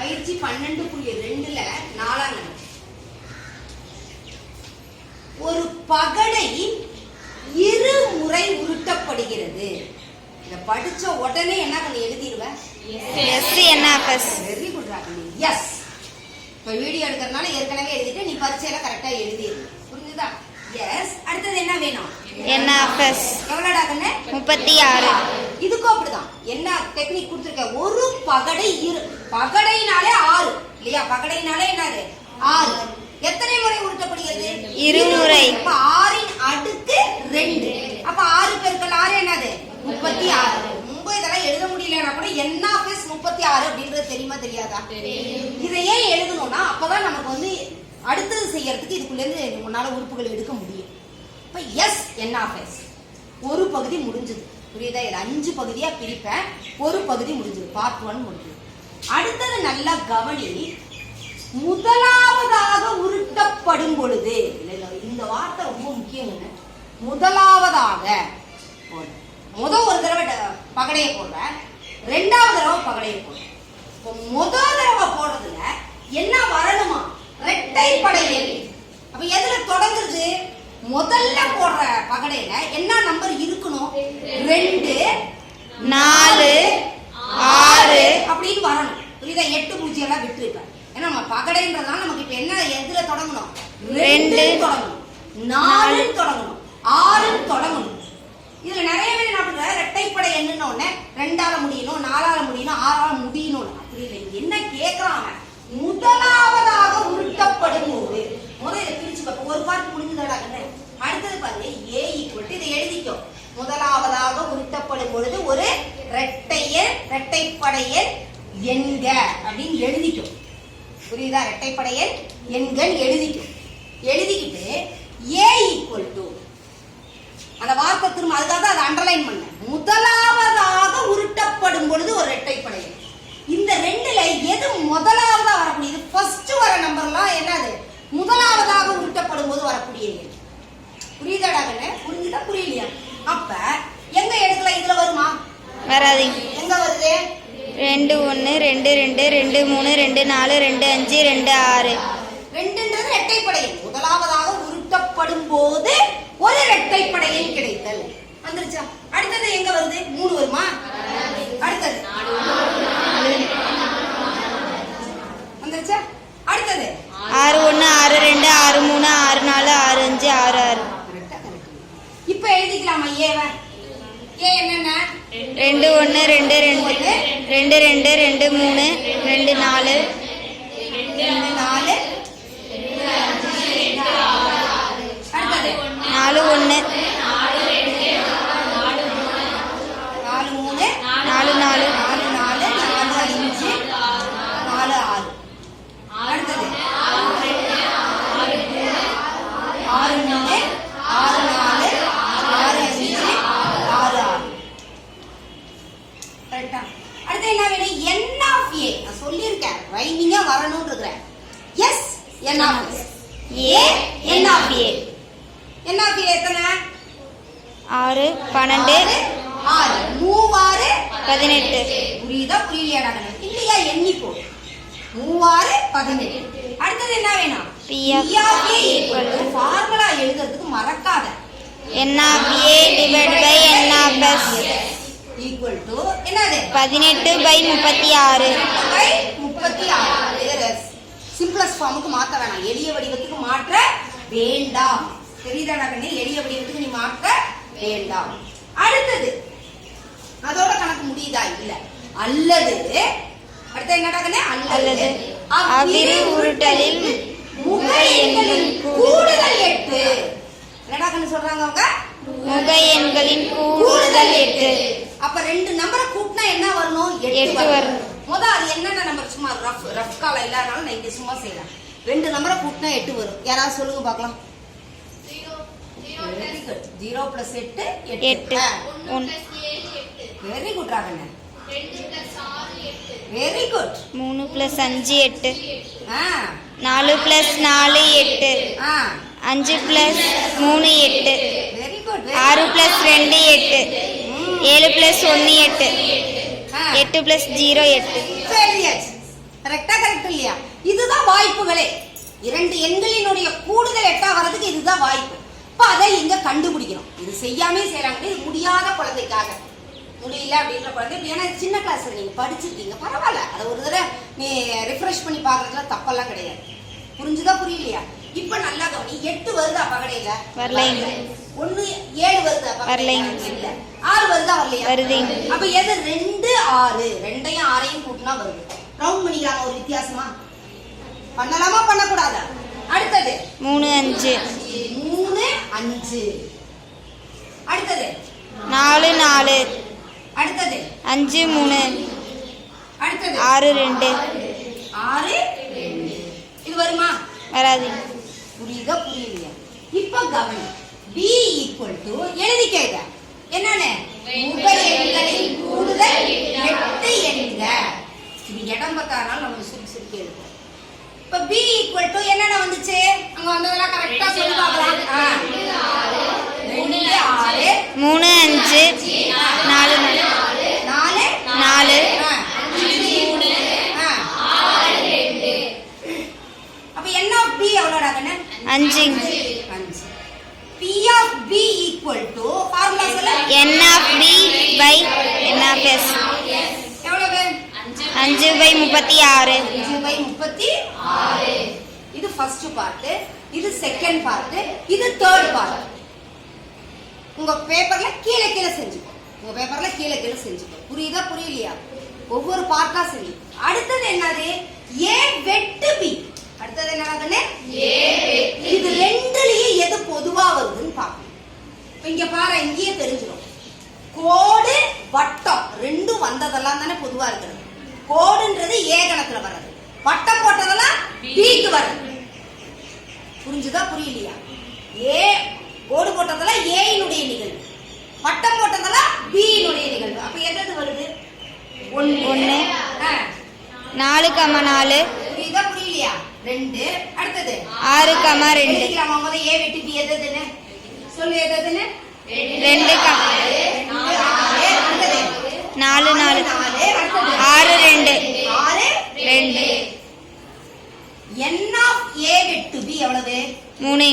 பயிற்சி 12.2ல 4ஆம் கணக்கு. ஒரு பகடை இருமுறை உருட்டப்படுகிறது. இத படிச்ச உடனே என்ன பண்ணி எழுதிடுவேன்? Very good Raghavi. எஸ். இப்ப வீடியோ எடுக்கிறதுனால ஏற்கனவே எழுதிட்டு நீ பரீட்சையில கரெக்டா எழுதிடு. புரிஞ்சுதா? எஸ். அடுத்தது என்ன வேணும்? NFS. எவ்வளவுடா கண்ணு? 36. இதுக்கும் அப்படிதான். என்ன டெக்னிக் கொடுத்திருக்க? ஒரு பகடை பகடைனாலே 6 இல்லையா? பகடைனாலே என்னது? 6. எத்தனை முறை உருட்டப்படுகிறது? இருமுறை. அப்ப 6 ன் அடுக்கு 2. அப்ப 6 பெருக்கல் 6 என்னது? 36. முன்பு இதெல்லாம் எழுத முடியலன்னா கூட NFS 36 அப்படின்றது தெரியுமா தெரியாதா? இதை ஏன் எழுதணும்னா அப்பதான் நமக்கு வந்து அடுத்தது செய்யறதுக்கு இதுக்குள்ள இருந்து முன்னால உறுப்புகள் எடுக்க முடியும். இப்ப எஸ் NFS ஒரு பகுதி முடிஞ்சது. புரியுதா? இது 5 பகுதியா பிரிப்பேன். ஒரு பகுதி முடிஞ்சது. பார்ட் 1 முடிஞ்சது. அடுத்தது நல்லா கவனி. முதலாவதாக உருட்டப்படும் பொழுது, இந்த வார்த்தை ரொம்ப முக்கியங்க. முதலாவதாக முதல் ஒரு தடவை பகடையை போடுறேன், 2வது தடவை பகடையை போடுறேன். முதல் தடவை போடுறதுல என்ன வரணுமா? இரட்டைப்படை எண். அப்ப எதுல தொடங்குறது? முதல்ல போடுற பகடையில என்ன நம்பர் இருக்கணும்? 2, 4, 6 அப்படின்னு வரணும். புரியுதா? 8 0 எல்லாம் விட்டுருப்பேன். ஏன்னா நம்ம பகடைன்றதுனால நமக்கு இப்ப என்ன எதுல தொடங்கணும்? 2 தொடங்கணும், 4 தொடங்கணும், 6 தொடங்கணும். இதுல நிறைய பேர் என்ன பண்ற? இரட்டைப்படை எண்ணுன உடனே 2ஆல முடியணும், 4ஆல முடியணும், 6ஆல முடியணும். அப்படி இல்லை. என்ன கேட்கறாங்க? முதலாவதாக உருட்டப்படும் போது முதல்ல பிரிச்சு பார்ப்போம். ஒரு பார்ட் முடிஞ்சதா? அடுத்தது பாருங்க. A = இதை எழுதிக்கோ. முதலாவதாக உருட்டப்படும் பொழுது ஒரு இரட்டைப்படை எண் எண்க அப்படின்னு எழுதிக்கும். புரியுதா? இரட்டைப்படை எண் எண்கள் எழுதிக்கும். எழுதிக்கிட்டு A = அந்த வார்த்தை திரும்ப அதுக்காக அதை அண்டர்லைன் பண்ண. முதலாவதாக உருட்டப்படும் பொழுது ஒரு இரட்டைப்படை எண். இந்த 2ல எது முதலாவதா வரக்கூடியது? ஃபர்ஸ்ட் வர நம்பர்லாம் என்னது? முதலாவதாக உருட்டப்படும் போது வரக்கூடிய எண். புரியுதாடா கண்ணு? புரிஞ்சுதா புரியலையா? அப்ப எங்க எடுக்கல? இதுல வருமா? வராது. எங்க வருது? 2 1 2 2 2 3 2 4 2 5 2 6. 2ன்றது இரட்டைப்படை எண். முதலாவதாக உருட்டப்படும் போது ஒரு இரட்டைப்படை எண் கிடைத்தல். வந்துருச்சா? அடுத்தது எங்க வருது? 3 வருமா? அடுத்தது வந்துருச்சா? அடுத்தது 6 1 6 2 6 3 6 4 6 5 6 6. இப்ப எழுதிக்கலாமா? ஏவ ஏ என்னன்னா 2 1 2 2 2 2 2 3 2 4 2 4 அடுத்தது 4 1 4 3 4 4 4 4 4 5 4 6. அடுத்தது 6 3 6 4 6 5 6 6. கரெக்டா? அடுத்து என்ன வேணும்? N of A. நான் சொல்லியிருக்கேன் ரைமிங்கா வரணும்னு இருக்கிறேன். S N of A. A N of A. N of A எத்தனை? 6 12 6 3 18. புரியுதா புரியலையாடா? இல்லையா? எண்ணிப்போ 3 18. அடுத்தது என்ன வேணும்? P of A = ஃபார்முலா எழுதுறதுக்கு மறக்காத. NFA divided by NFS என்னது? 18/36. 36. சிம்பிளஸ்ட் ஃபார்முக்கு மாத்த வேணாம். எளிய வடிவத்துக்கு மாற்ற வேண்டாம். தெரியுதாடா கண்ணே? எளிய வடிவத்துக்கு நீ மாற்ற வேண்டாம். அடுத்தது அதோட கணக்கு முடியுதா? இல்ல. அல்லது அடுத்து என்னடா கண்ணே? அல்லது அவ்விரு உருட்டலில் முக எண்களின் கூடுதல் 8. என்னடா கண்ணு சொல்றாங்க அவங்க? முக எண்களின் கூடுதல் 8. அப்ப 2 நம்பரை கூட்டினா என்ன வரணும்? 8 வரணும். முதல்ல அது என்னென்ன நம்பர்? சும்மா ரஃப் கால இல்லாதனால நான் இங்க சும்மா செய்யலாம். 2 நம்பரை கூட்டினா 8 வரும். யாராவது சொல்லுங்க பார்க்கலாம். 0 + 8 8. வெரி குட் ராகண்ணா. 2 + 6 8. Very good. 3 + 5 8. 4 + 4 8. 5 + 3 8. Very good. 6 + 2 8. 7 + 1 8. 8 + 0 8. கரெக்டா கரெக்ட் இல்லையா? இதுதான் வாய்ப்புகளே. 2 எண்களினுடைய கூடுதல் 8 வர்றதுக்கு இதுதான் வாய்ப்பு. இப்ப அதை இங்க கண்டுபிடிக்கணும். இது செய்யாமே செய்யறாங்க. இது முடியாத குழந்தைக்காக, முடியல அப்படின்ற குழந்தை. ஏன்னா சின்ன கிளாஸ்ல நீங்க படிச்சிருக்கீங்க, பரவாயில்ல. அதை ஒரு தடவை நீ ரிஃப்ரெஷ் பண்ணி பாக்குறதுல தப்பெல்லாம் கிடையாது. புரிஞ்சுதா புரியலையா? இப்ப நல்லா கவனி. 8 வருதா பகடையில? வரலைங்க. 1 7 வருதா வரலைங்க. இல்ல 6 வருதா? வரலையா? வருதுங்க. அப்ப எது 2 6? 2ஐயும் 6ஐயும் கூட்டினா வருது. ரவுண்ட் பண்ணிக்கலாம். ஒரு வித்தியாசமா பண்ணலாமா பண்ணக்கூடாதா? அடுத்தது 3 5 3 5. அடுத்தது 4 4. அடுத்தது 5 3. அடுத்தது 6 2. 6 2. இது வருமா? வராது. புரியுதா புரியலையா? இப்ப கவனி. b எழுதிக்கேங்க. என்னன்னு? உப எண்களின் கூடுதல் 8 என்க. இது இடம் பார்த்தாலும் நம்ம சுருக்கி எழுதுவோம். இப்ப b என்னென்ன வந்துச்சு? அங்க வந்ததெல்லாம் கரெக்டா சொல்லி பார்க்கலாம். 2 6 3 5 4 4 4 அப்ப n of b எவ்வளவுடா கண்ணு? 5. p of b ஃபார்முலா சொல்ல. n of b by n of s. எவ்வளவு? 5/36. 5/36. இது ஃபர்ஸ்ட் பார்ட், இது செகண்ட் பார்ட், இது தேர்ட் பார்ட். உங்க பேப்பர்ல கீழே கீழே செஞ்சுக்கோ. புரியுதா புரியலையா? ஒவ்வொரு பார்ட்டா செஞ்சு. அடுத்தது என்னது? a வெட்டு b. அடுத்தது என்னன்னா இது ரெண்டுலயே எது பொதுவா வருதுன்னு பார்க்கணும். இங்க பாரு, இங்கேயே தெரிஞ்சிடும். கோடு வட்டம் ரெண்டும் வந்ததெல்லாம் தானே பொதுவா இருக்கிறது. கோடுன்றது ஏ கணத்துல வர்றது, வட்டம் போட்டதெல்லாம் பிக்கு வர்றது. புரிஞ்சுதா புரியலையா? ஏ கோடு போட்டதெல்லாம் ஏனுடைய நிகழ்வு, வட்டம் போட்டதெல்லாம் பியினுடைய நிகழ்வு. அப்ப எது வருது? 1 4 4. புரியுதா புரியலையா? 2. அடுத்தது 6 2. முதல்ல ஏ வெட்டி பி எதுன்னு சொல்லு. எதுன்னு? 2 4 4. 6 2. 2. n of a வெட்டு b எவ்வளவு? 3.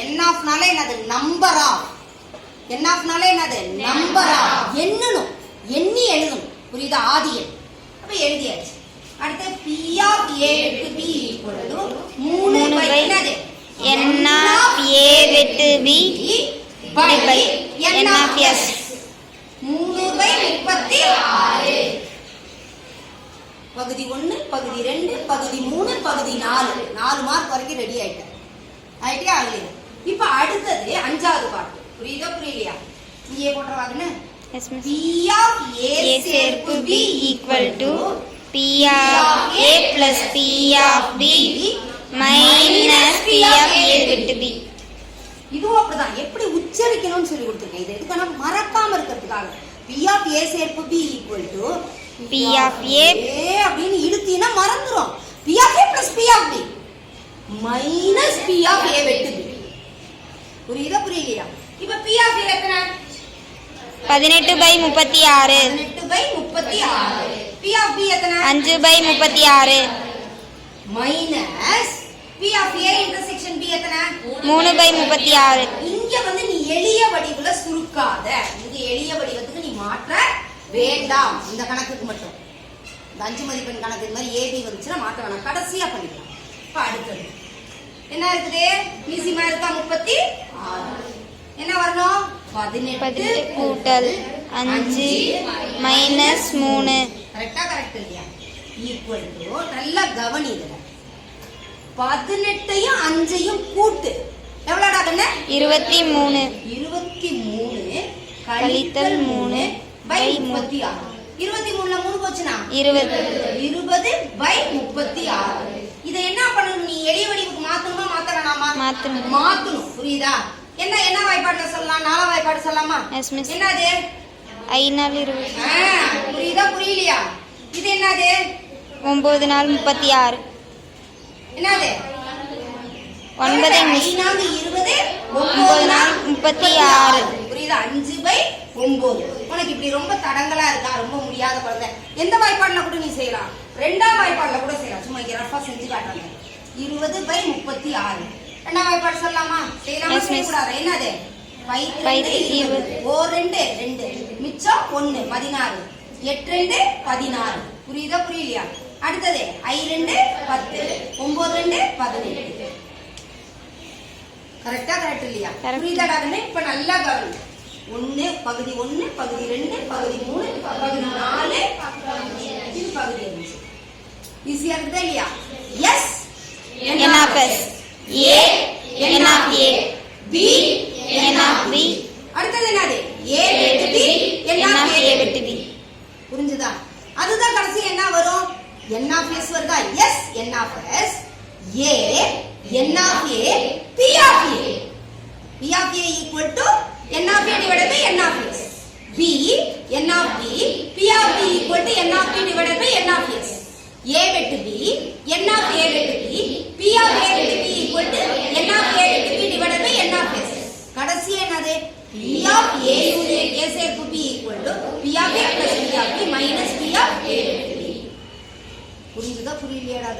n of நாலே என்னது? Number of. n of நாலே என்னது? Number of. எண்ணணும், எண்ணி எழுதணும். புரியுதா? ஆதியன். அப்ப எழுதியாச்சு. அடுத்து p of a வெட்டு b 3 by என்னது? n of a வெட்டு b by n of s. 3/36. பகுதி 1, பகுதி 2, பகுதி 3, பகுதி 4. 4 மார்க் வரைக்கும் ரெடி ஆயிட்டேன். ஆயிட்டியா? ஆகலையா? இப்ப அடுத்தது 5வது பாட்டு. புரியுதா புரியலையா? ஏ போட்டுறவாங்கன்னு. Yes, miss. p of a சேர்ப்பு b equal to p of a plus p of b minus p of a வெட்டு b. இதுவும் அப்படிதான். எப்படி உச்சரிக்கணும்னு சொல்லி கொடுத்துருக்கேன். இது எதுக்கான மறக்காம இருக்கிறதுக்காக. p of a சேர்ப்பு b equal to p of a அப்படின்னு இழுத்தீங்கன்னா மறந்துரும். p of a plus p of b minus p of a வெட்டு b. புரியுதா புரியலையா? இப்ப p of a எத்தனை? 18/36. 18/36. p of b எத்தனை? 5/36. minus p of a intersection b எத்தனை? 3/36. இங்க வந்து நீ எளிய வடிவுல சுருக்காத. இங்க எளிய வடிவத்துக்கு நீ மாற்ற வேண்டாம். இந்த கணக்குக்கு மட்டும், இந்த 5 மதிப்பெண் கணக்கு இந்த மாதிரி ஏபி வந்துச்சுன்னா மாற்ற வேணாம். கடைசியா பண்ணிக்கலாம். இப்ப அடுத்தது என்ன இருக்குது? ஈஸியா இருக்கா? 36. என்ன வரணும்? 18 கூட்டல் 5 மைனஸ் 3. கரெக்டா? கரெக்ட் இல்லையா? ஈக்குவல் டு, நல்லா கவனி. இதுல 18ஐயும் 5ஐயும் கூட்டு எவ்வளவுடா கண்ணு? 23. 23 கழித்தல் 3 by 36. 23ல 3 போச்சுனா 20. 20/36. இத என்ன பண்ணணும்? நீ எளிய வடிவுக்கு மாத்தணுமா மாத்த வேணாமா? மாத்தணும். புரியுதா? என்ன வாய்ப்பாடுல சொல்லலாம்? 4 வாய்ப்பாடு சொல்லலாமா? Yes miss. என்னது? 5 4 20. புரியுதா புரியலையா? இது என்னது? 9 4 36. என்னது? 9 5 4 20 9 4 36. புரியுதா? 5/36. 9. உனக்கு இப்படி ரொம்ப தடங்களா இருக்கா, ரொம்ப முடியாத குழந்தை, எந்த வாய்ப்பாடுல கூட நீ செய்யலாம், ரெண்டாம் வாய்ப்பாடுல கூட செய்யலாம். சும்மா இங்க ரஃபா செஞ்சு காட்டுறாங்க. 20/36. ரெண்டாம் வாய்ப்பாடு சொல்லலாமா? செய்யலாமா? செய்யக்கூடாது. என்னது? 5/2 2 மிச்சம் 1 16 8 16. புரியுதா புரியலையா? அடுத்தது I2 10 9 18. கரெக்டா கரெக்ட் இல்லையா? புரியுதாடா? இப்ப நல்லா கவனி. 1 பகுதி 1 பகுதி 2 பகுதி 3 பகுதி 4 இது பகுதி 5. ஈஸியா இருக்குதா இல்லையா? S n of s, a n of a, b n of b, அடுத்தது என்னது? a வெட்டு b n of a வெட்டு b. புரிஞ்சுதா? அதுதான் கடைசி என்ன வரும்? n of s வருதா? S n of s, a n of a, p of a. p of a equal to n of a divided by n of s. b n of b, p of b equal to n of b divided by n of s. a வெட்டு b, n of a வெட்டு b, p of a வெட்டு b equal to n of a வெட்டு b divided by n of s. கடைசி என்னது? p of a union a சேர்ப்பு b equal to p of a plus p of b minus p of a வெட்டு b. புரியுதா புரியலையாடா?